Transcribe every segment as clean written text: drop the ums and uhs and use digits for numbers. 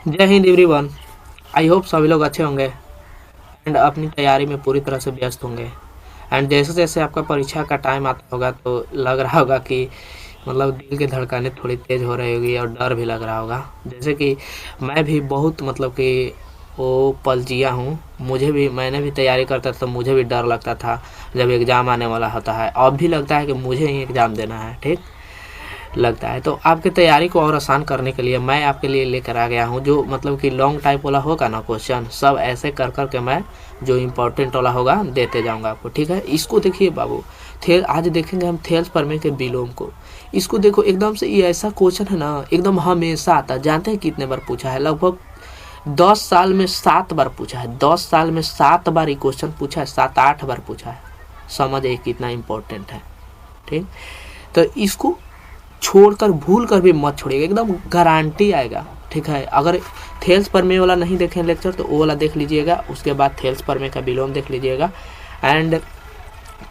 जय Hind everyone. I hope सभी लोग अच्छे होंगे एंड अपनी तैयारी में पूरी तरह से व्यस्त होंगे। एंड जैसे जैसे आपका परीक्षा का टाइम आता होगा तो लग रहा होगा कि मतलब दिल की धड़कनें थोड़ी तेज हो रही होगी और डर भी लग रहा होगा। जैसे कि मैं भी बहुत मतलब कि वो पल जिया हूँ। मैंने भी तैयारी करता था तो मुझे भी डर लगता था जब एग्ज़ाम आने वाला होता है। अब भी लगता है कि मुझे ही एग्ज़ाम देना है, ठीक लगता है। तो आपकी तैयारी को और आसान करने के लिए मैं आपके लिए लेकर आ गया हूँ जो मतलब कि लॉन्ग टाइप वाला होगा ना क्वेश्चन, सब ऐसे कर कर के मैं जो इम्पोर्टेंट वाला होगा देते जाऊँगा आपको, ठीक है। इसको देखिए बाबू, आज देखेंगे हम थेल्स प्रमेय के विलोम को। इसको देखो, एकदम से ये ऐसा क्वेश्चन है ना, एकदम हमेशा आता है। जानते हैं कितने बार पूछा है? लगभग 10 साल में 7 बार पूछा है। 10 साल में 7 बार ये क्वेश्चन पूछा है, 7-8 बार पूछा है। समझ कितना इम्पोर्टेंट है, ठीक। तो इसको छोड़कर भूल कर भी मत छोड़िएगा, एकदम गारंटी आएगा, ठीक है। अगर थेल्स प्रमेय वाला नहीं देखें लेक्चर तो वो वाला देख लीजिएगा, उसके बाद थेल्स प्रमेय का विलोम देख लीजिएगा। एंड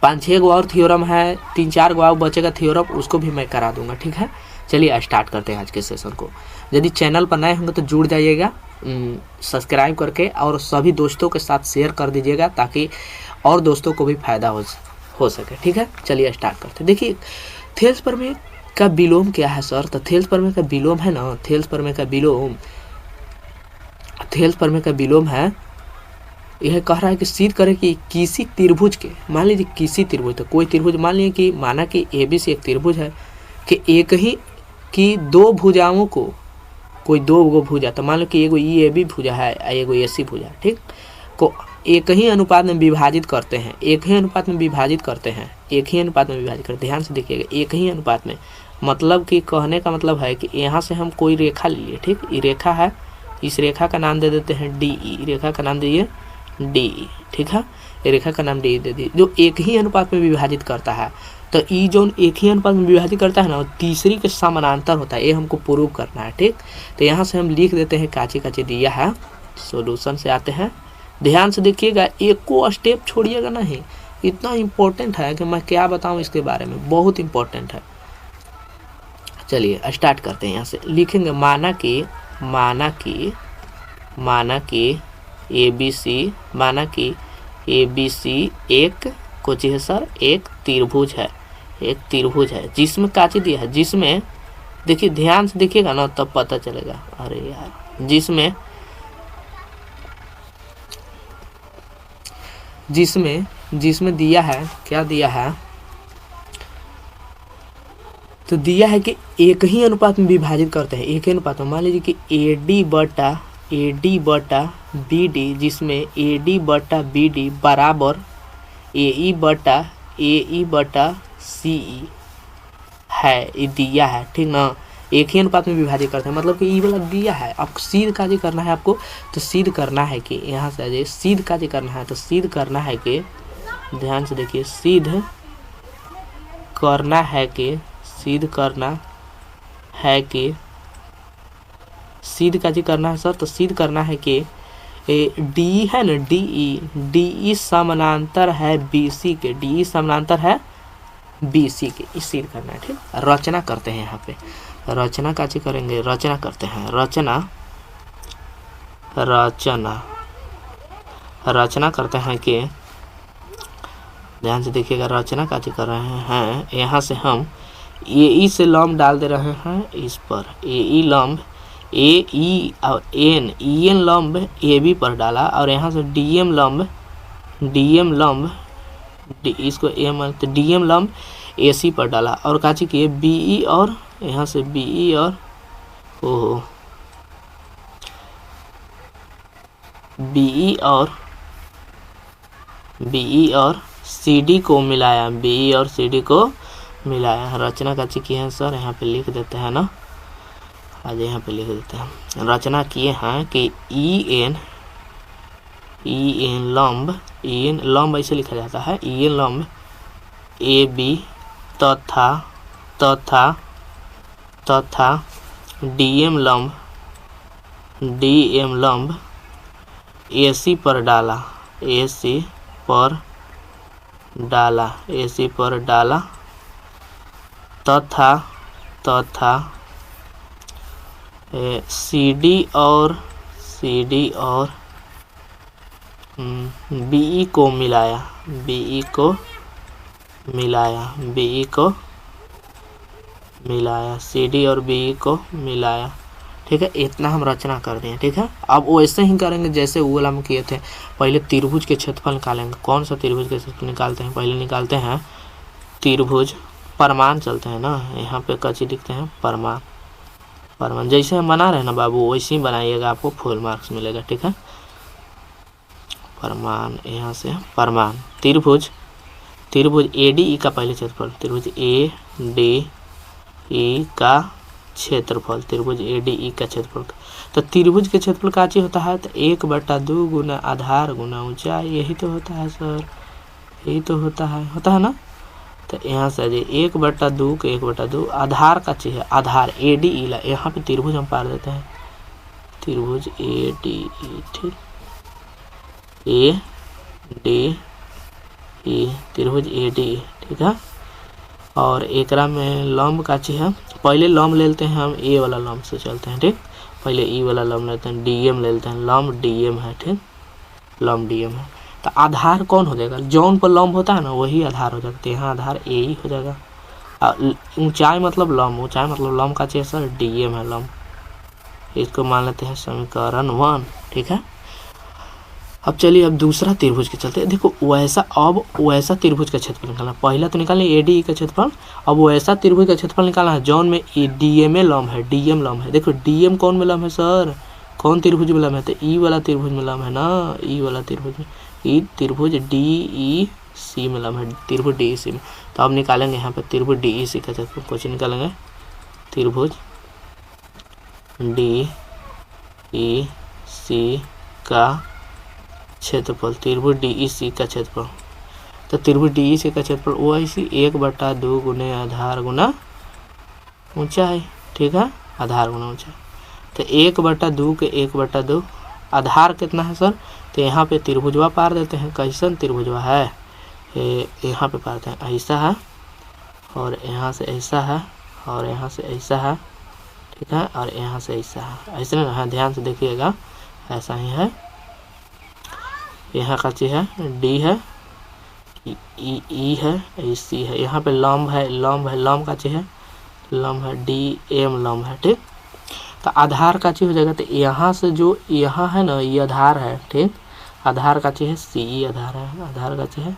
5-6 गो और थ्योरम है, 3-4 गो बचेगा थ्योरम, उसको भी मैं करा दूंगा, ठीक है। चलिए स्टार्ट करते हैं आज के सेशन को। यदि चैनल पर नए होंगे तो जुड़ जाइएगा सब्सक्राइब करके, और सभी दोस्तों के साथ शेयर कर दीजिएगा ताकि और दोस्तों को भी फायदा हो सके, ठीक है। चलिए स्टार्ट करते हैं। देखिए थेल्स प्रमेय का विलोम क्या है सर? तो थेल्स प्रमेय का विलोम है ना, थेल्स प्रमेय का विलोम है, यह कह रहा है कि सिद्ध करें कि किसी त्रिभुज के, मान लीजिए किसी त्रिभुज, तो कोई त्रिभुज मान लीजिए कि माना कि ABC एक त्रिभुज है कि एक ही की दो भुजाओं को, कोई दो गो भुजा, तो मान लो कि एगो EAB भुजा है, एगो AC भुजा, ठीक, को एक ही अनुपात में विभाजित करते हैं, एक ही अनुपात में विभाजित करते हैं, एक ही अनुपात में विभाजित करते हैं। ध्यान से देखिएगा, एक ही अनुपात में, मतलब कि कहने का मतलब है कि यहाँ से हम कोई रेखा ले लिए, ठीक, ये रेखा है, इस रेखा का नाम दे देते हैं DE, रेखा का नाम दीजिए DE, ठीक है। ये रेखा का नाम DE दे दी, जो एक ही अनुपात में विभाजित करता है। तो ई जो एक ही अनुपात में विभाजित करता है ना, वो तीसरी के समानांतर होता है, ये हमको प्रूव करना है, ठीक। तो यहाँ से हम लिख देते हैं काची काची दिया है। सॉल्यूशन से आते हैं, ध्यान से देखिएगा, एक को स्टेप छोड़िएगा नहीं, इतना इम्पोर्टेंट है कि मैं क्या बताऊं इसके बारे में, बहुत इम्पोर्टेंट है। चलिए स्टार्ट करते हैं। यहाँ से लिखेंगे माना कि ABC, माना कि ABC एक कोची है सर, एक त्रिभुज है, जिसमें काची दिया है, जिसमें देखिए ध्यान से देखिएगा ना तब पता चलेगा। अरे यार, जिसमें दिया है, क्या दिया है, तो दिया है कि एक ही अनुपात में विभाजित करते हैं, एक ही अनुपात में। मान लीजिए कि AD बटा BD, जिसमें AD बटा BD बराबर AE बटा CE है, ये दिया है, ठीक ना। एक ही अनुपात में विभाजित करते हैं, मतलब कि ये वाला दिया है। अब सिद्ध काजी करना है आपको, तो सिद्ध करना है कि यहाँ से आ जाइए, सिद्ध काजी करना है, तो सिद्ध करना है कि, ध्यान से देखिए, सिद्ध करना है कि सिद्ध काजी करना है सर। तो सिद्ध करना है कि D है ना, DE समानांतर है BC के, DE समानांतर है BC के, इस सिद्ध करना है, ठीक। रचना करते हैं, यहाँ पे रचना काची करेंगे, रचना करते हैं, रचना करते हैं कि, ध्यान से देखिएगा, रचना काची कर रहे हैं। यहाँ से हम AE से लंब डाल दे रहे हैं इस पर, AE लंब, AE और EN लंब AB पर डाला, और यहाँ से DM लंब इसको M, तो DM लंब AC पर डाला, और काची किए BE, और यहाँ से BE और BE और CD को मिलाया, BE और CD को मिलाया। रचना काची किए हैं सर, यहाँ पे लिख देते हैं ना, आज यहाँ पे लिख देते हैं। रचना किए हैं कि EN लंब ऐसे लिखा जाता है, EN लंब AB तथा DM लंब AC पर डाला, तथा CD और BE को मिलाया, CD और BE को मिलाया। ठीक है, इतना हम रचना कर दिए। ठीक है, अब वैसे ही करेंगे जैसे वो वाला हम किए थे। पहले त्रिभुज के क्षेत्रफल निकालेंगे। कौन सा त्रिभुज के क्षेत्रफल निकालते हैं? पहले निकालते हैं त्रिभुज, परमान चलते हैं ना, यहाँ पे कच्ची लिखते हैं परमान जैसे हम बना रहे हैं ना बाबू, वैसे ही बनाइएगा, आपको फुल मार्क्स मिलेगा। ठीक है, परमान, यहाँ से परमान त्रिभुज ADE का पहले क्षेत्रफल, त्रिभुज ADE का क्षेत्रफल, त्रिभुज ADE का क्षेत्रफल। तो त्रिभुज के क्षेत्रफल का चीज होता है, तो 1/2 गुना आधार गुना ऊंचाई, यही तो होता है सर, यही तो होता है ना। तो यहाँ से 1/2 के 1/2 आधार का चीज है, आधार ADE ला, यहाँ पे त्रिभुज हम पार देते हैं, त्रिभुज ADE। ठीक, ADE, त्रिभुज ADE। ठीक है, और एकरा में लंब का चीज है, पहले लंब ले लेते हैं हम, ए वाला लंब से चलते हैं। ठीक, पहले ई वाला लंब लेते हैं, DM ले लेते हैं, लंब DM है। ठीक, लंब DM है, तो आधार कौन हो जाएगा? जौन पर लंब होता है ना वही आधार हो जाता है। यहाँ आधार ए ही हो जाएगा। ऊंचाई मतलब लंब का चीज सर DM है लंब, इसको मान लेते हैं समीकरण 1। ठीक है, अब चलिए अब दूसरा त्रिभुज के चलते हैं। देखो वैसा त्रिभुज का क्षेत्रफल निकालना, पहला तो निकालना ADE का क्षेत्रफल, अब वैसा त्रिभुज का क्षेत्रफल निकालना है जौन में DM लंब है, DM लंब है। देखो DM कौन में लंब है सर? कौन त्रिभुज में लंब है? तो ई वाला त्रिभुज में लंब है ना, ई वाला त्रिभुज में, ई त्रिभुज DEC में लंब है, त्रिभुज DEC में। तो अब निकालेंगे यहाँ पे त्रिभुज DEC का क्षेत्रफल, कुछ निकालेंगे त्रिभुज DEC का क्षेत्रफल, त्रिभुज DEC का क्षेत्रफल। तो त्रिभुज DEC का क्षेत्रफल वो ऐसी 1/2 गुने आधार गुना ऊंचाई। ठीक है, आधार गुना ऊंचाई। तो 1/2 के 1/2 आधार कितना है सर? तो यहाँ पे त्रिभुजवा पार देते हैं। कैसन त्रिभुजवा है? यहाँ पे पारते हैं, ऐसा है और यहाँ से ऐसा है और यहाँ से ऐसा है। ठीक है, और यहाँ से ऐसा है, ऐसे ना, ध्यान से देखिएगा, ऐसा ही है। यहाँ का चीज है D है, E है, C है, यहाँ पे लंब है, लंब का चीज है, लंब है DM लंब है। ठीक, तो आधार का चीज हो जाएगा। तो यहाँ से जो यहाँ है ना, ये आधार है। ठीक, आधार का चीज है CE, आधार का चीज है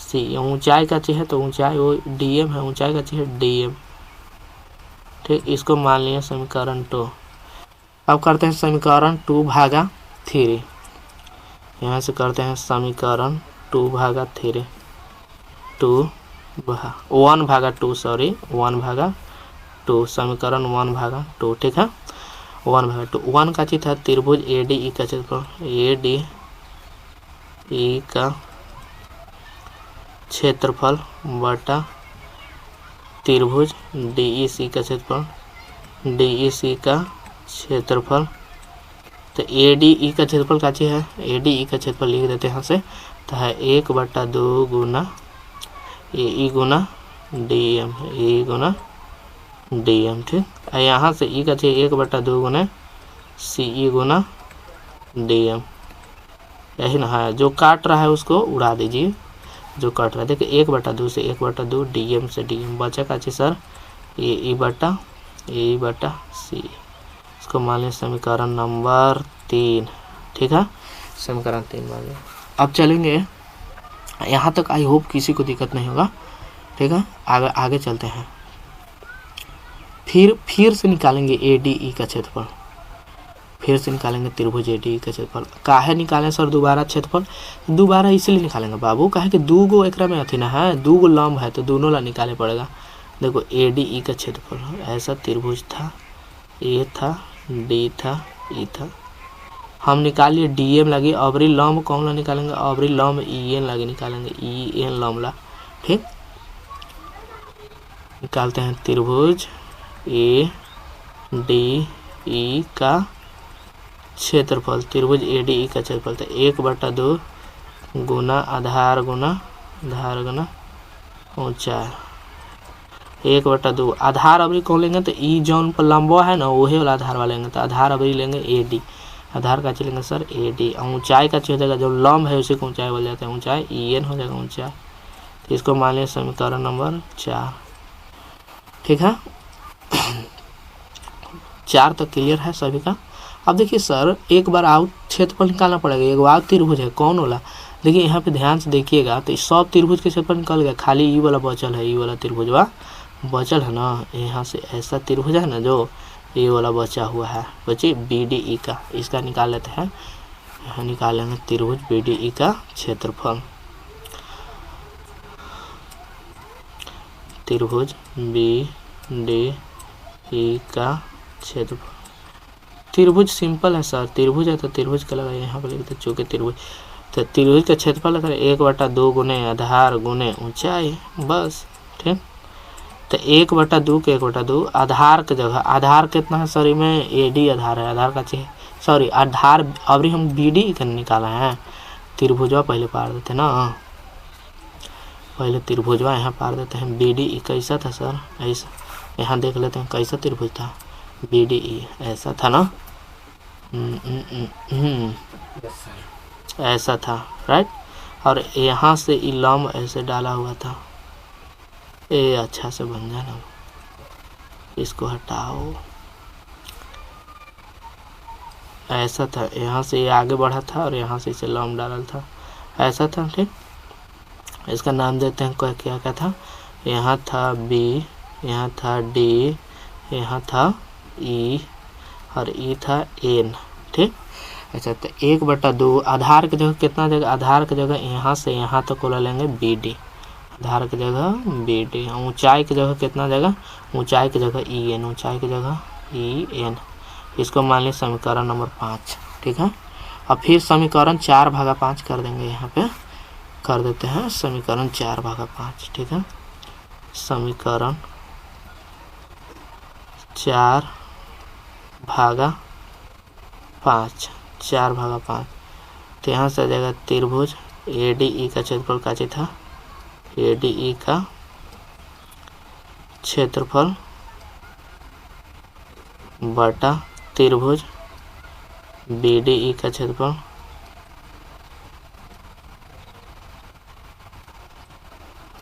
CE। ऊंचाई का चीज है, तो ऊंचाई वो DM है, ऊंचाई का चीज है DM। ठीक, इसको मान लिया समीकरण 2। अब करते हैं समीकरण 2/3। यहाँ से करते हैं समीकरण 2/3, 1/2 सॉरी, 1/2, समीकरण 1/2। ठीक है, 1/2। 1 का चीज था त्रिभुज ADE का क्षेत्रफल, ADE का क्षेत्रफल बटा त्रिभुज DEC का क्षेत्रफल, DEC का क्षेत्रफल। तो ADE का क्षेत्रफल का चीज है, ADE का क्षेत्रफल लिख देते हैं यहाँ से, तो है 1/2 गुना AE गुना DM, AE गुना DM। ठीक, यहाँ से E का चीज 1/2 गुना CE गुना DM, यही ना है। जो काट रहा है उसको उड़ा दीजिए, जो काट रहा है। देखिए 1/2 से 1/2, DM से DM, बचा का चीज सर AE बटा C। इसको मान लें समीकरण नंबर 3। ठीक है, समीकरण 3 मान लें। अब चलेंगे यहाँ तक, आई होप किसी को दिक्कत नहीं होगा। ठीक है, आगे चलते हैं। फिर से निकालेंगे ADE का क्षेत्रफल, फिर से निकालेंगे त्रिभुज ADE का क्षेत्रफल। काहे निकालें सर दोबारा क्षेत्रफल? दोबारा इसलिए निकालेंगे बाबू, काहे कि 2 गो एकरा में अथी ना है, 2 गो लंब है, तो दोनों ला निकाले पड़ेगा। देखो ADE का क्षेत्रफल ऐसा त्रिभुज था, A था, D था, E था, हम निकाल लिए DM लगी। अबरी लंब कौन ला निकालेंगे? अबरी लंब EN लगे निकालेंगे, EN लंब ला। ठीक, निकालते हैं त्रिभुज ADE का क्षेत्रफल, त्रिभुज ADE का क्षेत्रफल। तो 1/2 गुना आधार गुना ऊंचाई। 1/2 आधार अवधि कौन लेंगे तो ई जौन पर लंबा है ना वही वाला आधार वाला लेंगे, तो आधार अवधि लेंगे AD, आधार का लेंगे सर AD। और ऊंचाई का हो जाएगा जो लंब है उसी को ऊंचाई बोल जाते हैं, ऊंचाई EN हो जाएगा ऊंचाई। तो इसको मान लिया समीकरण नंबर 4। ठीक है, 4 तक क्लियर है सभी का। अब देखिए सर एक बार आउट क्षेत्रफल निकालना पड़ेगा, एक आउट त्रिभुज है कौन वाला, देखिए यहाँ पे ध्यान से देखिएगा तो सब त्रिभुज के क्षेत्रफल निकल गया, खाली ई वाला बचल है, ई वाला त्रिभुज बचल है ना, यहाँ से ऐसा त्रिभुज है ना जो ये वाला बचा हुआ है, बचे BDE का, इसका निकाल लेते हैं। यहाँ निकालेंगे त्रिभुज BDE का क्षेत्रफल, त्रिभुज BDE का क्षेत्रफल। त्रिभुज सिंपल है सर, त्रिभुज है तो त्रिभुज का लगा यहाँ पर लिखते चूंकि त्रिभुज, तो त्रिभुज का क्षेत्रफल है 1/2 गुने आधार गुने ऊंचाई, बस। ठीक, तो 1/2 के 1/2 आधार की जगह, आधार कितना है सर में AD आधार है, आधार का चाहिए सॉरी आधार, अभी हम BD का निकाला है, त्रिभुजवा पहले पार देते ना, पहले त्रिभुजवा यहाँ पार देते हैं। BDE कैसा था सर, ऐसा, यहाँ देख लेते हैं कैसा त्रिभुज था BDE, ऐसा था ना, ऐसा था राइट, और यहाँ से लंब ऐसे डाला हुआ था, ये अच्छा से बन जाना, इसको हटाओ, ऐसा था, यहाँ से ये आगे बढ़ा था और यहाँ से इसे लंब डाला था, ऐसा था। ठीक, इसका नाम देते हैं क्या क्या था, यहाँ था B, यहाँ था D, यहाँ था E और E था N। ठीक, अच्छा तो 1/2 आधार की जगह कितना जगह, आधार की जगह यहाँ से यहाँ तक को लेंगे BD, आधार की जगह BD, ऊंचाई की जगह कितना जगह, ऊंचाई की जगह EN, ऊंचाई की जगह EN, इसको मान लिया समीकरण नंबर 5। ठीक है, अब फिर समीकरण 4/5 कर देंगे, यहाँ पे कर देते हैं समीकरण 4/5। ठीक है, समीकरण 4/5, 4/5, तो यहाँ से आ जाएगा त्रिभुज ADE का क्षेत्रफल का था, ADE का क्षेत्रफल बटा त्रिभुज BDE का क्षेत्रफल,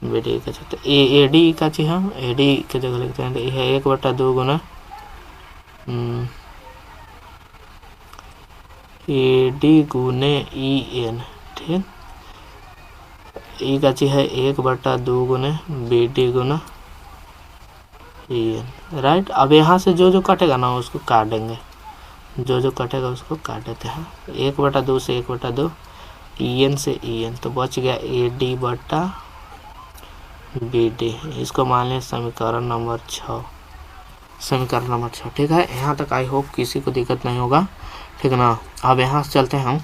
BDE का क्षेत्र ADE का चाहिए, हम ADE की जगह लिखते हैं, यह 1/2 गुना AD गुने EN। ठीक, ई का चाहिए 1/2 गुने BD गुना EN, राइट। अब यहाँ से जो जो कटेगा ना उसको काट देंगे, जो जो कटेगा उसको काट देते हैं, 1/2 से 1/2, EN से EN, तो बच गया AD बटा BD, इसको मान लें समीकरण नंबर 6, समीकरण नंबर 6। ठीक है, यहाँ तक आई होप किसी को दिक्कत नहीं होगा। ठीक ना, अब यहाँ से चलते हैं हम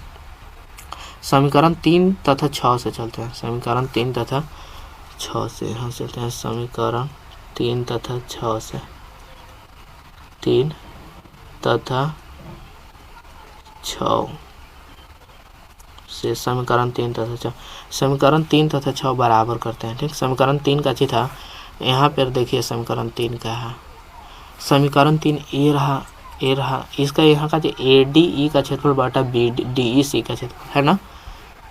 समीकरण 3 तथा 6 से चलते हैं, समीकरण 3 तथा 6 से यहाँ चलते हैं, समीकरण 3 तथा 6 से, 3 तथा 6 से समीकरण 3 तथा 6, समीकरण 3 तथा 6 बराबर करते हैं। ठीक, समीकरण 3 का था, यहाँ पर देखिए समीकरण 3 का है, समीकरण 3 ये रहा, ये रहा, इसका यहाँ का ADE का क्षेत्रफल बटा DEC का क्षेत्रफल है ना,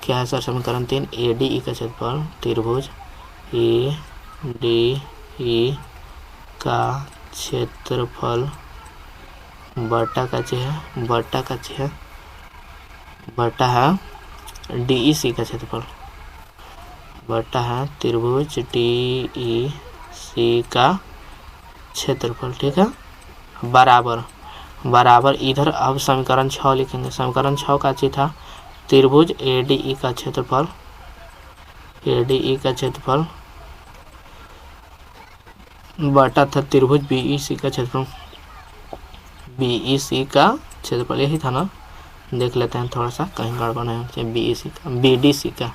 क्या है सर समीकरण 3, ADE का क्षेत्रफल त्रिभुज ADE का क्षेत्रफल बटा का है, बटा का है, बटा है DEC का क्षेत्रफल, बटा है त्रिभुज DEC का क्षेत्रफल। ठीक है, बराबर, बराबर इधर अब समीकरण 6 लिखेंगे, समीकरण 6 का था त्रिभुज ADE का क्षेत्रफल, ADE का क्षेत्रफल बटा था त्रिभुज BEC का क्षेत्रफल, BEC का क्षेत्रफल यही था ना, देख लेते हैं थोड़ा सा कहीं गड़बड़ नहीं होनी चाहिए, BEC का, BDC का,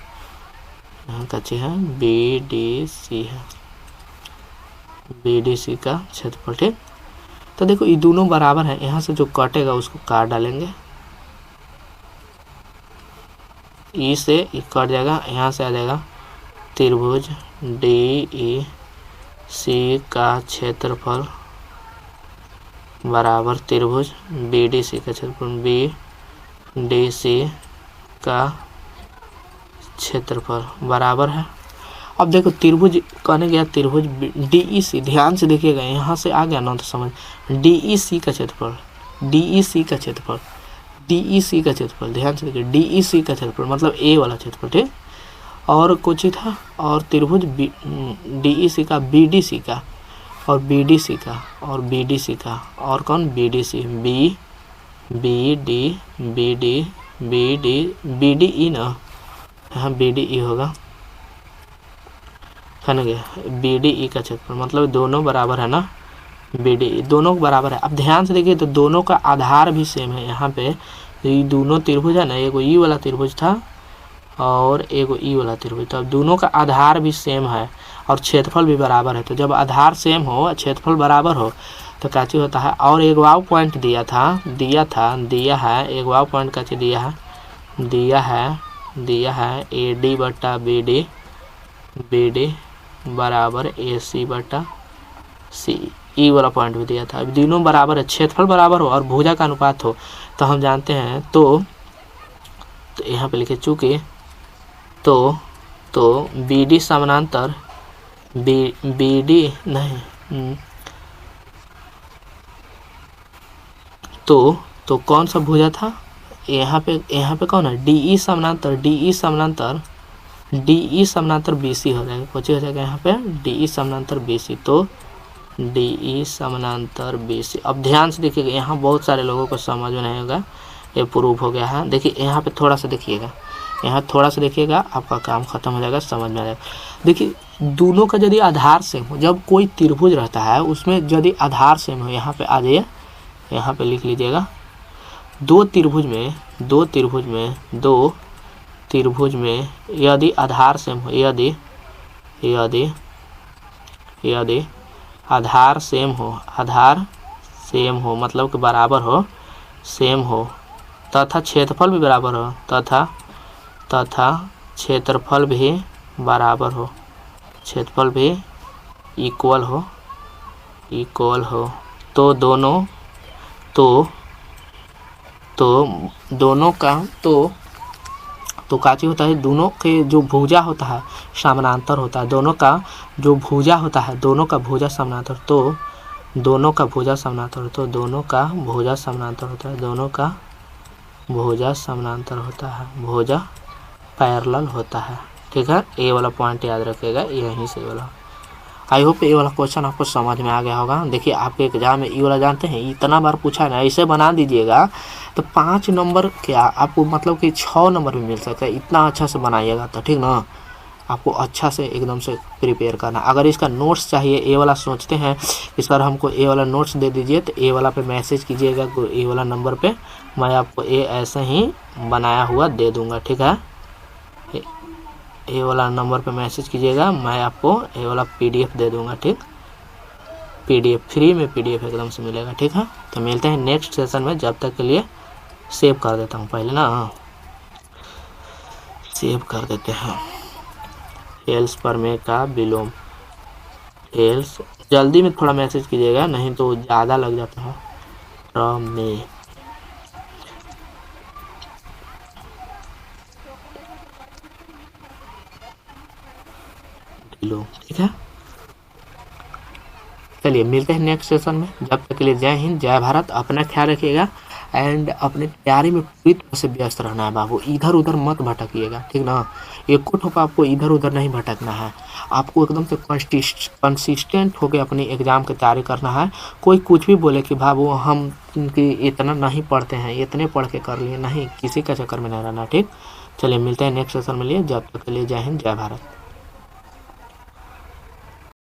यहाँ का है BDC है, BDC का क्षेत्रफल। ठीक, तो देखो ये दोनों बराबर है, यहाँ से जो कटेगा उसको काट डालेंगे, ई से ई कट जाएगा, यहाँ से आ जाएगा त्रिभुज DEC सी का क्षेत्रफल बराबर त्रिभुज BDC का क्षेत्रफल BDC का क्षेत्रफल बराबर है। अब देखो त्रिभुज कहने गया, त्रिभुज DEC, ध्यान से देखिएगा, यहाँ से आ गया ना तो समझ, DEC का क्षेत्रफल, DEC का क्षेत्रफल, DEC का क्षेत्रफल, ध्यान से देखिए, DEC का क्षेत्रफल मतलब ए वाला क्षेत्रफल, ठीक। और कुछ ही था, और त्रिभुज DEC का BDC का और BDC का और BDC का और कौन BDC BDE ना, यहाँ BDE होगा, है ना, BDE का क्षेत्रफल मतलब दोनों बराबर है ना, BDE दोनों बराबर है। अब ध्यान से देखिए तो दोनों का आधार भी सेम है। यहाँ पे ये दोनों त्रिभुज है ना, एगो ई वाला त्रिभुज था और एगो ई वाला त्रिभुज था, दोनों का आधार भी सेम है और क्षेत्रफल भी बराबर है। तो जब आधार सेम हो, क्षेत्रफल बराबर हो, तो क्या चीज होता है। और एक वाव पॉइंट दिया है, एक वाव पॉइंट का चीज दिया है AD बटा BD बराबर AC बटा C, ई वाला पॉइंट भी दिया था। अब दोनों बराबर है, क्षेत्रफल बराबर हो और भुजा का अनुपात हो, तो हम जानते हैं तो यहाँ पे लिखे चूंकि तो BD समानांतर BD नहीं, तो कौन सा भुजा था यहाँ पे कौन है, DE समानांतर BC हो जाएगा, कुछ हो जाएगा यहाँ पे DE समानांतर BC, तो DE समानांतर BC। अब ध्यान से देखिएगा, यहाँ बहुत सारे लोगों को समझ में नहीं होगा, ये प्रूफ हो गया है। देखिए यहाँ पे थोड़ा सा देखिएगा, आपका काम खत्म हो जाएगा, समझ में आ जाएगा। देखिए दोनों का यदि आधार सेम हो, जब कोई त्रिभुज रहता है उसमें यदि आधार सेम हो, यहाँ पे आ जाइए, यहाँ पे लिख लीजिएगा, दो त्रिभुज में यदि आधार सेम हो, यदि आधार सेम हो मतलब कि बराबर हो, सेम हो, तथा क्षेत्रफल भी बराबर हो, तथा क्षेत्रफल भी बराबर हो, क्षेत्रफल भी इक्वल हो, तो दोनों का तो काची होता है, दोनों के जो भुजा होता है समानांतर होता है, दोनों का जो भुजा होता है, दोनों का भुजा समानांतर, तो दोनों का भुजा समानांतर होता है, भुजा पैरेलल होता है, ठीक है। ये वाला पॉइंट याद रखिएगा, यहीं से वाला। आई होप ये वाला क्वेश्चन आपको समझ में आ गया होगा। देखिए आपके एग्जाम में ये वाला जानते हैं इतना बार पूछा ना, ऐसे बना दीजिएगा तो 5 नंबर क्या आपको मतलब कि 6 नंबर भी मिल सकता है, इतना अच्छा से बनाइएगा तो, ठीक ना। आपको अच्छा से एकदम से प्रिपेयर करना। अगर इसका नोट्स चाहिए, ए वाला सोचते हैं कि सर हमको ए वाला नोट्स दे दीजिए, तो ए वाला पे मैसेज कीजिएगा, ए वाला नंबर पे मैं आपको ए ऐसे ही बनाया हुआ दे दूंगा, ठीक है। ए वाला नंबर पे मैसेज कीजिएगा, मैं आपको ए वाला PDF दे दूंगा, ठीक। PDF फ्री में PDF एकदम से मिलेगा, ठीक है। तो मिलते हैं नेक्स्ट सेशन में, जब तक के लिए सेव कर देता हूँ पहले ना, सेव कर देते हैं। एल्स प्रमेय का विलोम, एल्स जल्दी में थोड़ा मैसेज कीजिएगा, नहीं तो ज़्यादा लग जाता है। प्रमेय विलोम, ठीक है। चलिए मिलते हैं नेक्स्ट सेशन में, जब तक के लिए जय हिंद, जय भारत। अपना ख्याल रखिएगा एंड अपने तैयारी में पूरी तरह से व्यस्त रहना है बाबू, इधर उधर मत भटकिएगा, ठीक ना। एको ठोप आपको इधर उधर नहीं भटकना है, आपको एकदम से कंसिस्टेंट होकर अपनी एग्जाम की तैयारी करना है। कोई कुछ भी बोले कि बाबू हम कि इतना नहीं पढ़ते हैं, इतने पढ़ के कर लिए, नहीं, किसी का चक्कर में नहीं रहना, ठीक। चलिए मिलते हैं नेक्स्ट सेशन में लिए, जब तक के लिए जय हिंद, जय भारत।